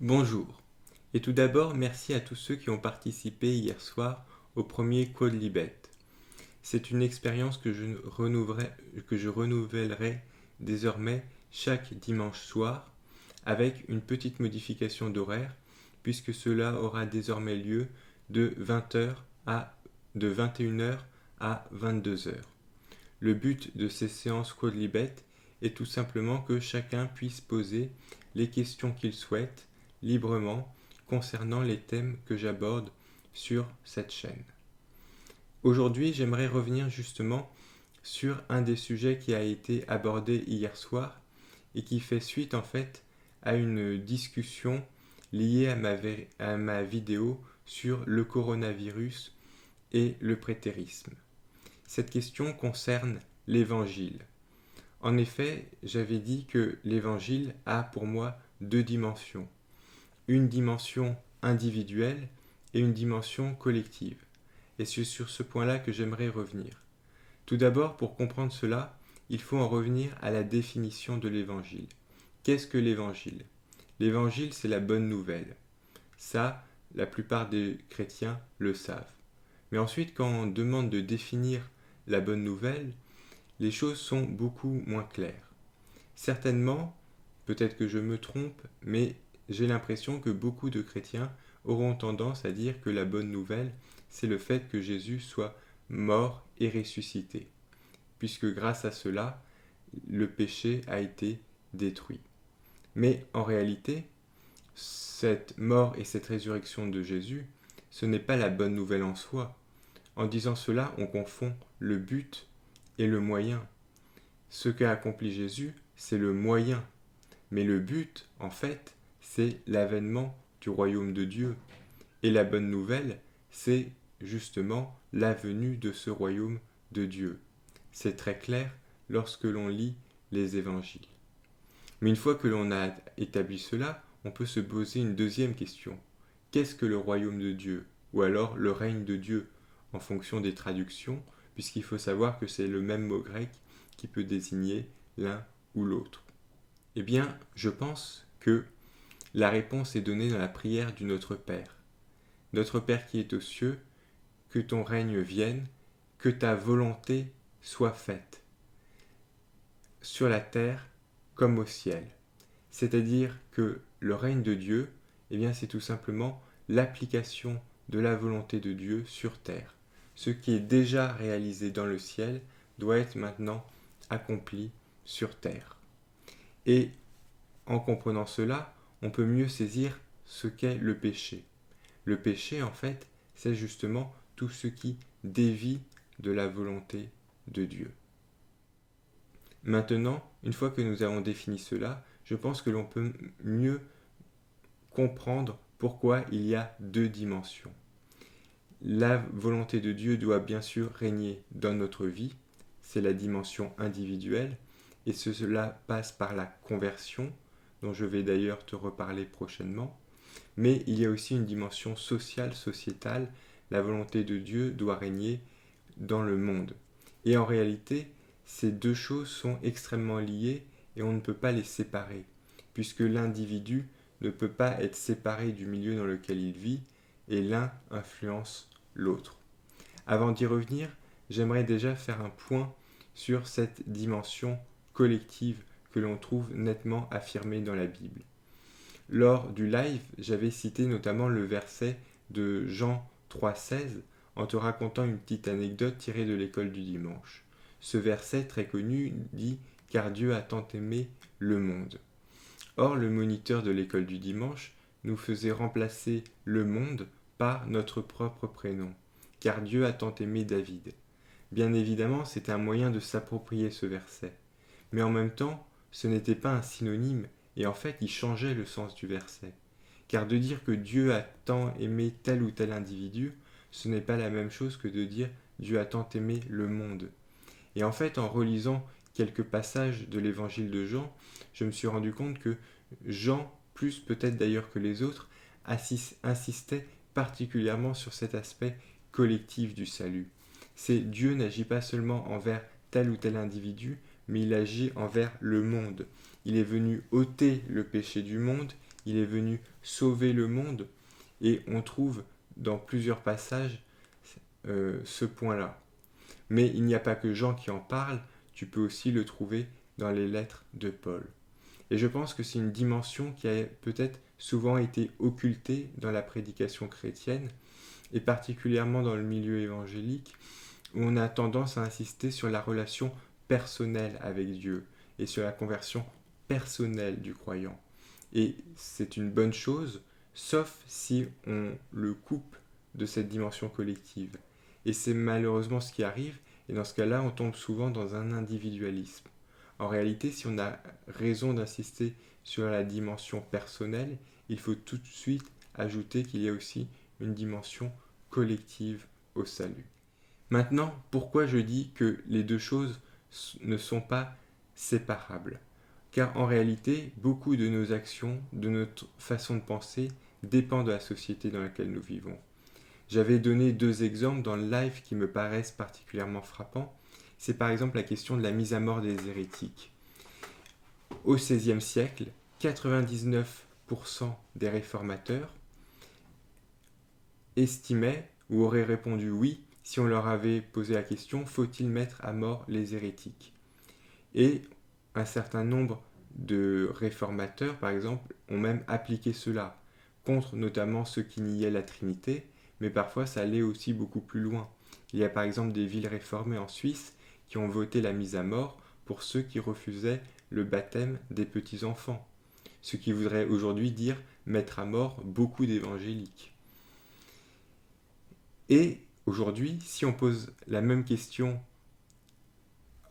Bonjour, et tout d'abord merci à tous ceux qui ont participé hier soir au premier Quodlibet. C'est une expérience que je renouvellerai désormais chaque dimanche soir avec une petite modification d'horaire puisque cela aura désormais lieu de 21h à 22h. Le but de ces séances Quodlibet est tout simplement que chacun puisse poser les questions qu'il souhaite librement concernant les thèmes que j'aborde sur cette chaîne. Aujourd'hui, j'aimerais revenir justement sur un des sujets qui a été abordé hier soir et qui fait suite en fait à une discussion liée à ma vidéo sur le coronavirus et le prétérisme. Cette question concerne l'évangile. En effet, j'avais dit que l'évangile a pour moi deux dimensions. Une dimension individuelle et une dimension collective. Et c'est sur ce point-là que j'aimerais revenir. Tout d'abord, pour comprendre cela, il faut en revenir à la définition de l'évangile. Qu'est-ce que l'évangile ? L'évangile, c'est la bonne nouvelle. Ça, la plupart des chrétiens le savent. Mais ensuite, quand on demande de définir la bonne nouvelle, les choses sont beaucoup moins claires. Certainement, peut-être que je me trompe, mais j'ai l'impression que beaucoup de chrétiens auront tendance à dire que la bonne nouvelle, c'est le fait que Jésus soit mort et ressuscité, puisque grâce à cela, le péché a été détruit. Mais en réalité, cette mort et cette résurrection de Jésus, ce n'est pas la bonne nouvelle en soi. En disant cela, on confond le but et le moyen. Ce qu'a accompli Jésus, c'est le moyen. Mais le but, en fait, c'est l'avènement du royaume de Dieu. Et la bonne nouvelle, c'est justement la venue de ce royaume de Dieu. C'est très clair lorsque l'on lit les évangiles. Mais une fois que l'on a établi cela, on peut se poser une deuxième question. Qu'est-ce que le royaume de Dieu ? Ou alors le règne de Dieu, en fonction des traductions, puisqu'il faut savoir que c'est le même mot grec qui peut désigner l'un ou l'autre. Eh bien, je pense que la réponse est donnée dans la prière du Notre Père. Notre Père qui est aux cieux, que ton règne vienne, que ta volonté soit faite, sur la terre comme au ciel. C'est-à-dire que le règne de Dieu, eh bien, c'est tout simplement l'application de la volonté de Dieu sur terre. Ce qui est déjà réalisé dans le ciel doit être maintenant accompli sur terre. Et en comprenant cela, on peut mieux saisir ce qu'est le péché. Le péché, en fait, c'est justement tout ce qui dévie de la volonté de Dieu. Maintenant, une fois que nous avons défini cela, je pense que l'on peut mieux comprendre pourquoi il y a deux dimensions. La volonté de Dieu doit bien sûr régner dans notre vie, c'est la dimension individuelle, et cela passe par la conversion, dont je vais d'ailleurs te reparler prochainement. Mais il y a aussi une dimension sociale, sociétale. La volonté de Dieu doit régner dans le monde. Et en réalité, ces deux choses sont extrêmement liées et on ne peut pas les séparer, puisque l'individu ne peut pas être séparé du milieu dans lequel il vit et l'un influence l'autre. Avant d'y revenir, j'aimerais déjà faire un point sur cette dimension collective que l'on trouve nettement affirmée dans la Bible. Lors du live, j'avais cité notamment le verset de Jean 3,16 en te racontant une petite anecdote tirée de l'école du dimanche. Ce verset très connu dit « Car Dieu a tant aimé le monde ». Or, le moniteur de l'école du dimanche nous faisait remplacer le monde par notre propre prénom, « Car Dieu a tant aimé David ». Bien évidemment, c'était un moyen de s'approprier ce verset. Mais en même temps, ce n'était pas un synonyme, et en fait, il changeait le sens du verset. Car de dire que Dieu a tant aimé tel ou tel individu, ce n'est pas la même chose que de dire Dieu a tant aimé le monde. Et en fait, en relisant quelques passages de l'évangile de Jean, je me suis rendu compte que Jean, plus peut-être d'ailleurs que les autres, insistait particulièrement sur cet aspect collectif du salut. C'est Dieu n'agit pas seulement envers tel ou tel individu, mais il agit envers le monde. Il est venu ôter le péché du monde il est venu sauver le monde, et on trouve dans plusieurs passages ce point-là. Mais il n'y a pas que Jean qui en parle, tu peux aussi le trouver dans les lettres de Paul. Et je pense que c'est une dimension qui a peut-être souvent été occultée dans la prédication chrétienne, et particulièrement dans le milieu évangélique, où on a tendance à insister sur la relation personnelle avec Dieu et sur la conversion personnelle du croyant. Et c'est une bonne chose, sauf si on le coupe de cette dimension collective. Et c'est malheureusement ce qui arrive, et dans ce cas-là, on tombe souvent dans un individualisme. En réalité, si on a raison d'insister sur la dimension personnelle, il faut tout de suite ajouter qu'il y a aussi une dimension collective au salut. Maintenant, pourquoi je dis que les deux choses ne sont pas séparables? Car en réalité, beaucoup de nos actions, de notre façon de penser, dépend de la société dans laquelle nous vivons. J'avais donné 2 exemples dans le live qui me paraissent particulièrement frappants. C'est par exemple la question de la mise à mort des hérétiques. Au XVIe siècle, 99% des réformateurs estimaient ou auraient répondu oui si on leur avait posé la question « Faut-il mettre à mort les hérétiques ?» Et un certain nombre de réformateurs, par exemple, ont même appliqué cela, contre notamment ceux qui niaient la Trinité, mais parfois ça allait aussi beaucoup plus loin. Il y a par exemple des villes réformées en Suisse qui ont voté la mise à mort pour ceux qui refusaient le baptême des petits-enfants, ce qui voudrait aujourd'hui dire mettre à mort beaucoup d'évangéliques. Et aujourd'hui, si on pose la même question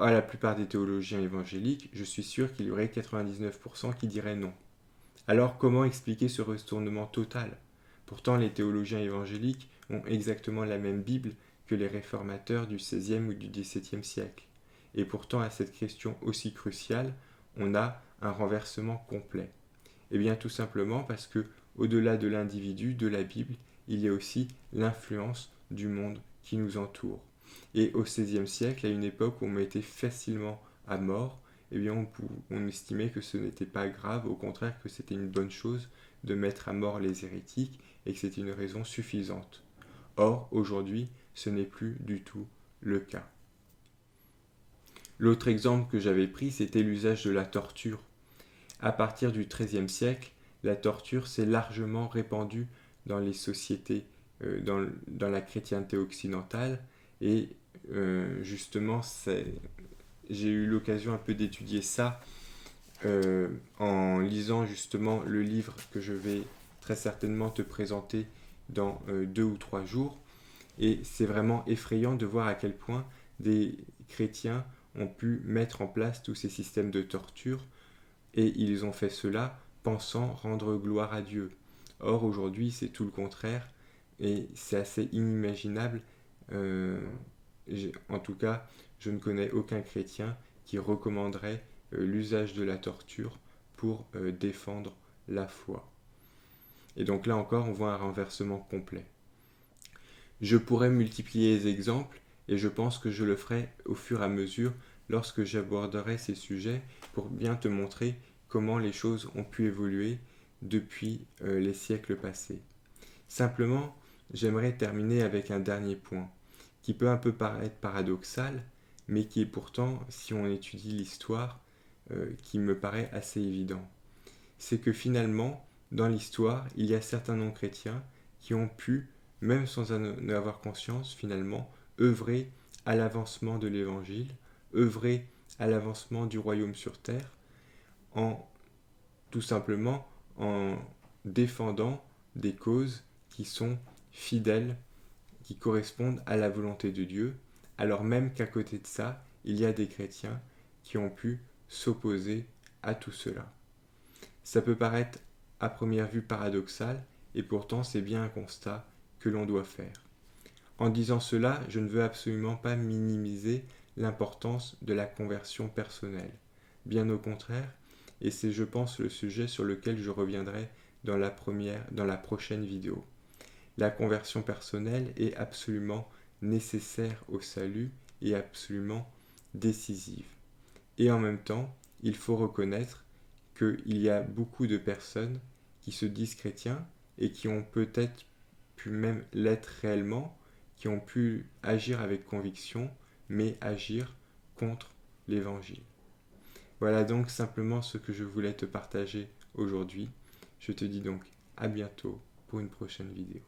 à la plupart des théologiens évangéliques, je suis sûr qu'il y aurait 99% qui diraient non. Alors comment expliquer ce retournement total? Pourtant, les théologiens évangéliques ont exactement la même Bible que les réformateurs du XVIe ou du XVIIe siècle. Et pourtant, à cette question aussi cruciale, on a un renversement complet. Eh bien, tout simplement parce que, au-delà de l'individu, de la Bible, il y a aussi l'influence du monde qui nous entoure. Et au XVIe siècle, à une époque où on mettait facilement à mort, eh bien on estimait que ce n'était pas grave, au contraire que c'était une bonne chose de mettre à mort les hérétiques et que c'était une raison suffisante. Or, aujourd'hui, ce n'est plus du tout le cas. L'autre exemple que j'avais pris, c'était l'usage de la torture. À partir du XIIIe siècle, la torture s'est largement répandue dans les sociétés, dans la chrétienté occidentale, et justement, j'ai eu l'occasion un peu d'étudier ça en lisant justement le livre que je vais très certainement te présenter dans 2 ou 3 jours. Et c'est vraiment effrayant de voir à quel point des chrétiens ont pu mettre en place tous ces systèmes de torture, et ils ont fait cela pensant rendre gloire à Dieu. Or aujourd'hui c'est tout le contraire, et c'est assez inimaginable. En tout cas, je ne connais aucun chrétien qui recommanderait l'usage de la torture pour défendre la foi. Et donc là encore, on voit un renversement complet. Je pourrais multiplier les exemples, et je pense que je le ferai au fur et à mesure lorsque j'aborderai ces sujets pour bien te montrer comment les choses ont pu évoluer depuis les siècles passés. Simplement, j'aimerais terminer avec un dernier point, qui peut un peu paraître paradoxal, mais qui est pourtant, si on étudie l'histoire, qui me paraît assez évident. C'est que finalement, dans l'histoire, il y a certains non-chrétiens qui ont pu, même sans en avoir conscience, finalement, œuvrer à l'avancement de l'Évangile, œuvrer à l'avancement du royaume sur terre, tout simplement en défendant des causes qui sont fidèles, qui correspondent à la volonté de Dieu, alors même qu'à côté de ça, il y a des chrétiens qui ont pu s'opposer à tout cela. Ça peut paraître à première vue paradoxal, et pourtant c'est bien un constat que l'on doit faire. En disant cela, je ne veux absolument pas minimiser l'importance de la conversion personnelle. Bien au contraire, et c'est je pense le sujet sur lequel je reviendrai dans la prochaine vidéo. La conversion personnelle est absolument nécessaire au salut et absolument décisive. Et en même temps, il faut reconnaître qu'il y a beaucoup de personnes qui se disent chrétiens et qui ont peut-être pu même l'être réellement, qui ont pu agir avec conviction, mais agir contre l'Évangile. Voilà donc simplement ce que je voulais te partager aujourd'hui. Je te dis donc à bientôt pour une prochaine vidéo.